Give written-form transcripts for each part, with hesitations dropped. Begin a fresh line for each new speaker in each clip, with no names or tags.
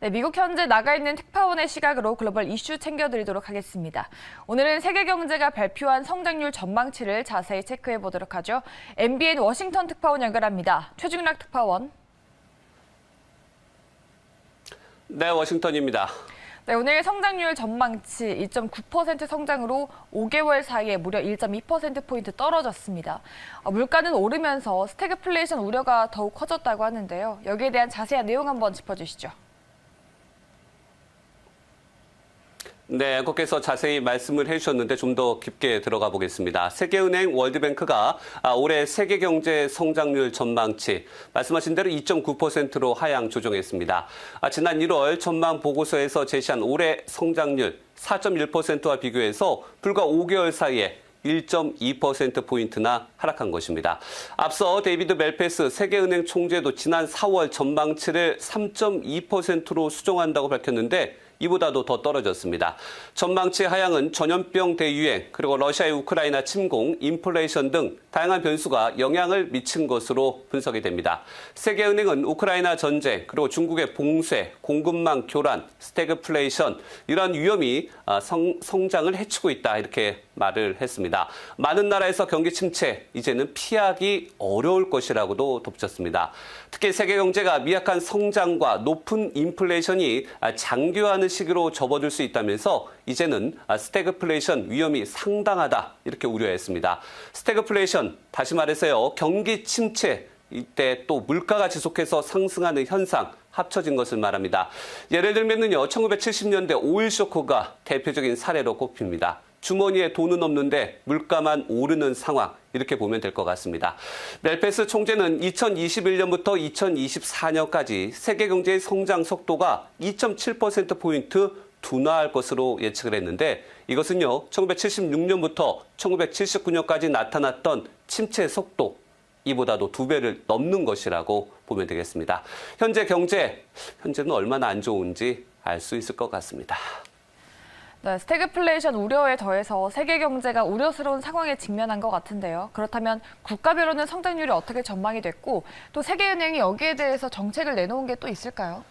네, 미국 현재 나가 있는 특파원의 시각으로 글로벌 이슈 챙겨드리도록 하겠습니다. 오늘은 세계 경제가 발표한 성장률 전망치를 자세히 체크해 보도록 하죠. MBN 워싱턴 특파원 연결합니다. 최중락 특파원.
네, 워싱턴입니다.
네, 오늘 성장률 전망치 2.9% 성장으로 5개월 사이에 무려 1.2%포인트 떨어졌습니다. 물가는 오르면서 스태그플레이션 우려가 더욱 커졌다고 하는데요. 여기에 대한 자세한 내용 한번 짚어주시죠.
네, 국께서 자세히 말씀을 해주셨는데 좀 더 깊게 들어가 보겠습니다. 세계은행, 월드뱅크가 올해 세계 경제 성장률 전망치 말씀하신 대로 2.9%로 하향 조정했습니다. 지난 1월 전망 보고서에서 제시한 올해 성장률 4.1%와 비교해서 불과 5개월 사이에 1.2%포인트나 하락한 것입니다. 앞서 데이비드 멜페스 세계은행 총재도 지난 4월 전망치를 3.2%로 수정한다고 밝혔는데 이보다도 더 떨어졌습니다. 전망치 하향은 전염병 대유행, 그리고 러시아의 우크라이나 침공, 인플레이션 등 다양한 변수가 영향을 미친 것으로 분석이 됩니다. 세계은행은 우크라이나 전쟁, 그리고 중국의 봉쇄, 공급망 교란, 스태그플레이션 이런 위험이 성장을 해치고 있다 이렇게 말을 했습니다. 많은 나라에서 경기 침체, 이제는 피하기 어려울 것이라고도 덧붙였습니다. 특히 세계 경제가 미약한 성장과 높은 인플레이션이 장기화하는 시기로 접어들 수 있다면서 이제는 스태그플레이션 위험이 상당하다 이렇게 우려했습니다. 스태그플레이션, 다시 말해서요, 경기 침체, 이때 또 물가가 지속해서 상승하는 현상 합쳐진 것을 말합니다. 예를 들면요, 1970년대 오일 쇼크가 대표적인 사례로 꼽힙니다. 주머니에 돈은 없는데 물가만 오르는 상황, 이렇게 보면 될 것 같습니다. 멜페스 총재는 2021년부터 2024년까지 세계 경제의 성장 속도가 2.7%포인트 둔화할 것으로 예측을 했는데 이것은요, 1976년부터 1979년까지 나타났던 침체 속도, 이보다도 2배를 넘는 것이라고 보면 되겠습니다. 현재는 얼마나 안 좋은지 알 수 있을 것 같습니다.
네, 스태그플레이션 우려에 더해서 세계 경제가 우려스러운 상황에 직면한 것 같은데요. 그렇다면 국가별로는 성장률이 어떻게 전망이 됐고 또 세계은행이 여기에 대해서 정책을 내놓은 게 또 있을까요?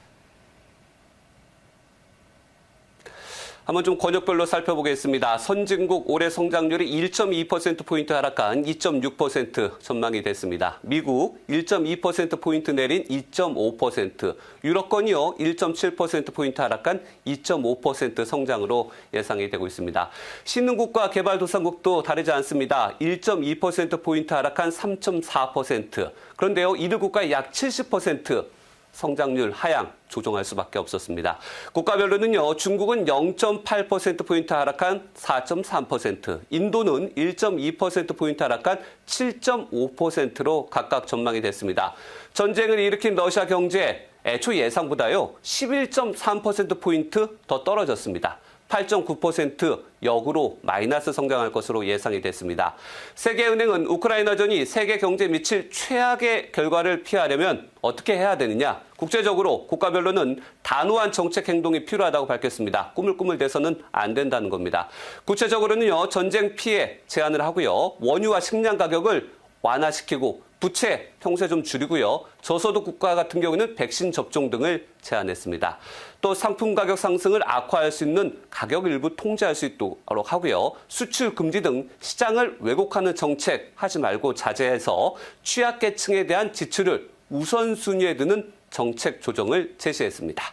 한번 좀 권역별로 살펴보겠습니다. 선진국 올해 성장률이 1.2%포인트 하락한 2.6% 전망이 됐습니다. 미국 1.2%포인트 내린 2.5%, 유럽권이요 1.7%포인트 하락한 2.5% 성장으로 예상이 되고 있습니다. 신흥국과 개발도상국도 다르지 않습니다. 1.2%포인트 하락한 3.4%, 그런데요 1위 국가의 약 70% 성장률 하향 조정할 수밖에 없었습니다. 국가별로는요, 중국은 0.8%포인트 하락한 4.3%, 인도는 1.2%포인트 하락한 7.5%로 각각 전망이 됐습니다. 전쟁을 일으킨 러시아 경제, 애초 예상보다요, 11.3%포인트 더 떨어졌습니다. 8.9% 역으로 마이너스 성장할 것으로 예상이 됐습니다. 세계은행은 우크라이나전이 세계 경제에 미칠 최악의 결과를 피하려면 어떻게 해야 되느냐? 국제적으로 국가별로는 단호한 정책 행동이 필요하다고 밝혔습니다. 꾸물꾸물대서는 안 된다는 겁니다. 구체적으로는요, 전쟁 피해 제한을 하고요, 원유와 식량 가격을 완화시키고 부채 평소에 좀 줄이고요. 저소득 국가 같은 경우는 백신 접종 등을 제한했습니다. 또 상품 가격 상승을 악화할 수 있는 가격 일부 통제할 수 있도록 하고요. 수출 금지 등 시장을 왜곡하는 정책 하지 말고 자제해서 취약계층에 대한 지출을 우선순위에 두는 정책 조정을 제시했습니다.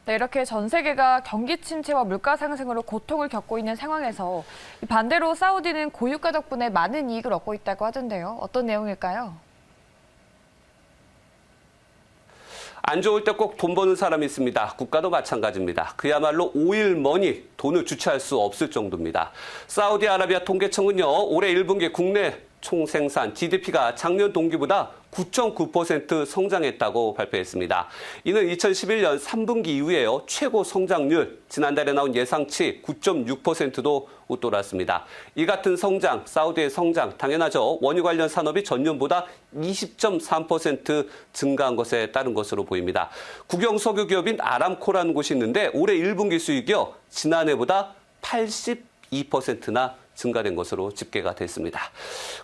네, 이렇게 전 세계가 경기 침체와 물가 상승으로 고통을 겪고 있는 상황에서 반대로 사우디는 고유가 덕분에 많은 이익을 얻고 있다고 하던데요. 어떤 내용일까요?
안 좋을 때 꼭 돈 버는 사람이 있습니다. 국가도 마찬가지입니다. 그야말로 오일머니, 돈을 주체할 수 없을 정도입니다. 사우디아라비아 통계청은요, 올해 1분기 국내 총생산 GDP가 작년 동기보다 9.9% 성장했다고 발표했습니다. 이는 2011년 3분기 이후에요, 최고 성장률, 지난달에 나온 예상치 9.6%도 웃돌았습니다. 이 같은 성장, 사우디의 성장, 당연하죠. 원유 관련 산업이 전년보다 20.3% 증가한 것에 따른 것으로 보입니다. 국영 석유 기업인 아람코라는 곳이 있는데 올해 1분기 수익이요, 지난해보다 82%나 증가된 것으로 집계가 됐습니다.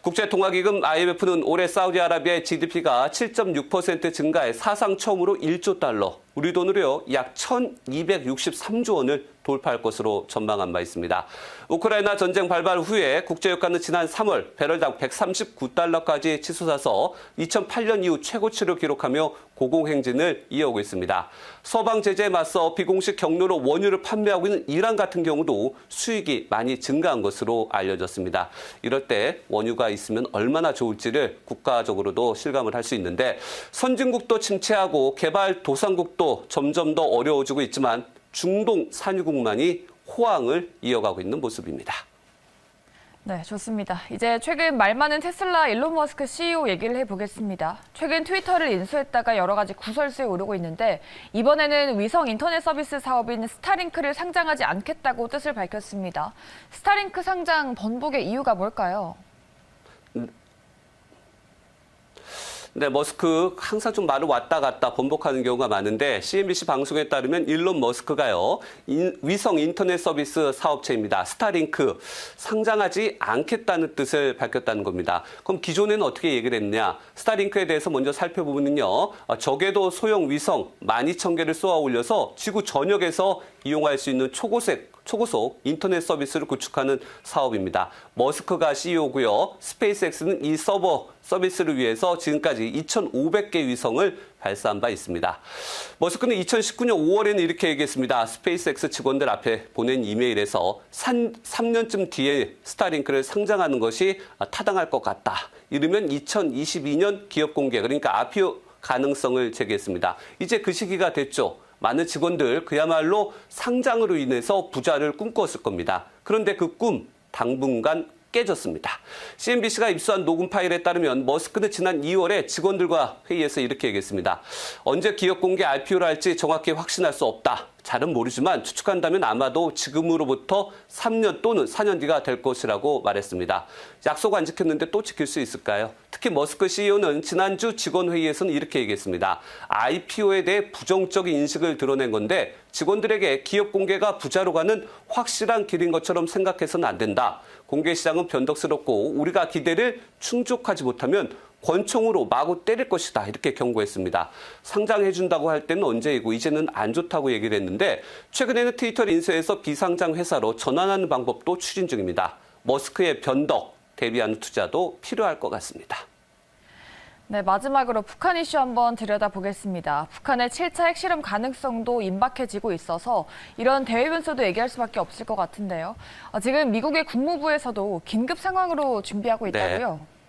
국제통화기금 IMF는 올해 사우디아라비아의 GDP가 7.6% 증가해 사상 처음으로 1조 달러, 우리 돈으로요 약 1,263조 원을 돌파할 것으로 전망한 바 있습니다. 우크라이나 전쟁 발발 후에 국제유가는 지난 3월 배럴당 139달러까지 치솟아서 2008년 이후 최고치를 기록하며 고공행진을 이어오고 있습니다. 서방 제재에 맞서 비공식 경로로 원유를 판매하고 있는 이란 같은 경우도 수익이 많이 증가한 것으로 알려졌습니다. 이럴 때 원유가 있으면 얼마나 좋을지를 국가적으로도 실감을 할 수 있는데 선진국도 침체하고 개발도상국도 점점 더 어려워지고 있지만 중동 산유국만이 호황을 이어가고 있는 모습입니다.
네, 좋습니다. 이제 최근 말 많은 테슬라 일론 머스크 CEO 얘기를 해보겠습니다. 최근 트위터를 인수했다가 여러 가지 구설수에 오르고 있는데 이번에는 위성 인터넷 서비스 사업인 스타링크를 상장하지 않겠다고 뜻을 밝혔습니다. 스타링크 상장 번복의 이유가 뭘까요?
네, 머스크 항상 좀 말을 왔다 갔다 번복하는 경우가 많은데 CNBC 방송에 따르면 일론 머스크가요. 위성 인터넷 서비스 사업체입니다. 스타링크 상장하지 않겠다는 뜻을 밝혔다는 겁니다. 그럼 기존에는 어떻게 얘기를 했느냐. 스타링크에 대해서 먼저 살펴보면요. 적외도 소형 위성 12,000개를 쏘아 올려서 지구 전역에서 이용할 수 있는 초고속 인터넷 서비스를 구축하는 사업입니다. 머스크가 CEO고요. 스페이스X는 이 서비스를 위해서 지금까지 2,500개 위성을 발사한 바 있습니다. 머스크는 2019년 5월에는 이렇게 얘기했습니다. 스페이스X 직원들 앞에 보낸 이메일에서 3년쯤 뒤에 스타링크를 상장하는 것이 타당할 것 같다. 이르면 2022년 기업 공개, 그러니까 IPO 가능성을 제기했습니다. 이제 그 시기가 됐죠. 많은 직원들 그야말로 상장으로 인해서 부자를 꿈꿨을 겁니다. 그런데 그 꿈 당분간 깨졌습니다. CNBC가 입수한 녹음 파일에 따르면 머스크는 지난 2월에 직원들과 회의에서 이렇게 얘기했습니다. 언제 기업 공개 IPO를 할지 정확히 확신할 수 없다. 잘은 모르지만 추측한다면 아마도 지금으로부터 3년 또는 4년 뒤가 될 것이라고 말했습니다. 약속 안 지켰는데 또 지킬 수 있을까요? 특히 머스크 CEO는 지난주 직원회의에서는 이렇게 얘기했습니다. IPO에 대해 부정적인 인식을 드러낸 건데 직원들에게 기업 공개가 부자로 가는 확실한 길인 것처럼 생각해서는 안 된다. 공개 시장은 변덕스럽고 우리가 기대를 충족하지 못하면 권총으로 마구 때릴 것이다. 이렇게 경고했습니다. 상장해준다고 할 때는 언제이고 이제는 안 좋다고 얘기를 했는데 최근에는 트위터를 인수해서 비상장 회사로 전환하는 방법도 추진 중입니다. 머스크의 변덕, 대비하는 투자도 필요할 것 같습니다.
네, 마지막으로 북한 이슈 한번 들여다보겠습니다. 북한의 7차 핵실험 가능성도 임박해지고 있어서 이런 대외 변수도 얘기할 수밖에 없을 것 같은데요. 지금 미국의 국무부에서도 긴급 상황으로 준비하고 있다고요?
네.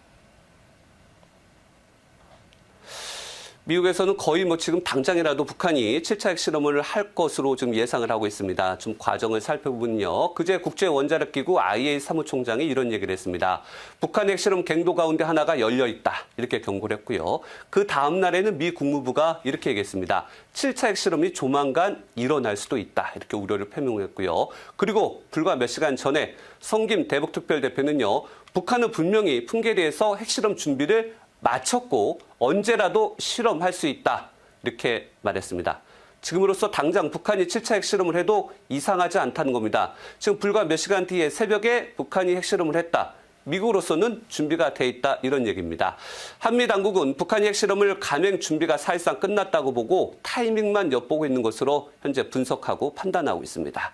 미국에서는 거의 지금 당장이라도 북한이 7차 핵실험을 할 것으로 좀 예상을 하고 있습니다. 좀 과정을 살펴보면요. 그제 국제원자력기구 IAEA 사무총장이 이런 얘기를 했습니다. 북한 핵실험 갱도 가운데 하나가 열려 있다. 이렇게 경고를 했고요. 그 다음 날에는 미 국무부가 이렇게 얘기했습니다. 7차 핵실험이 조만간 일어날 수도 있다. 이렇게 우려를 표명했고요. 그리고 불과 몇 시간 전에 성김 대북특별대표는요. 북한은 분명히 풍계리에서 핵실험 준비를 마쳤고 언제라도 실험할 수 있다. 이렇게 말했습니다. 지금으로서 당장 북한이 7차 핵실험을 해도 이상하지 않다는 겁니다. 지금 불과 몇 시간 뒤에 새벽에 북한이 핵실험을 했다. 미국으로서는 준비가 돼 있다. 이런 얘기입니다. 한미 당국은 북한이 핵실험을 감행 준비가 사실상 끝났다고 보고 타이밍만 엿보고 있는 것으로 현재 분석하고 판단하고 있습니다.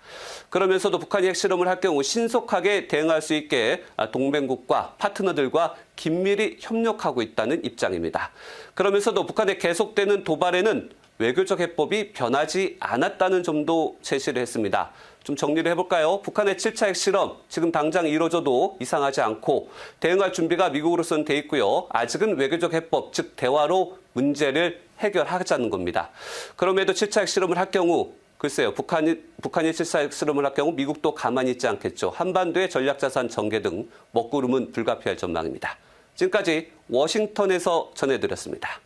그러면서도 북한이 핵실험을 할 경우 신속하게 대응할 수 있게 동맹국과 파트너들과 긴밀히 협력하고 있다는 입장입니다. 그러면서도 북한의 계속되는 도발에는 외교적 해법이 변하지 않았다는 점도 제시를 했습니다. 좀 정리를 해볼까요? 북한의 7차 핵실험 지금 당장 이루어져도 이상하지 않고 대응할 준비가 미국으로서는 돼 있고요. 아직은 외교적 해법, 즉 대화로 문제를 해결하자는 겁니다. 그럼에도 7차 핵실험을 할 경우 글쎄요. 북한이 7차 핵실험을 할 경우 미국도 가만히 있지 않겠죠. 한반도의 전략자산 전개 등 먹구름은 불가피할 전망입니다. 지금까지 워싱턴에서 전해드렸습니다.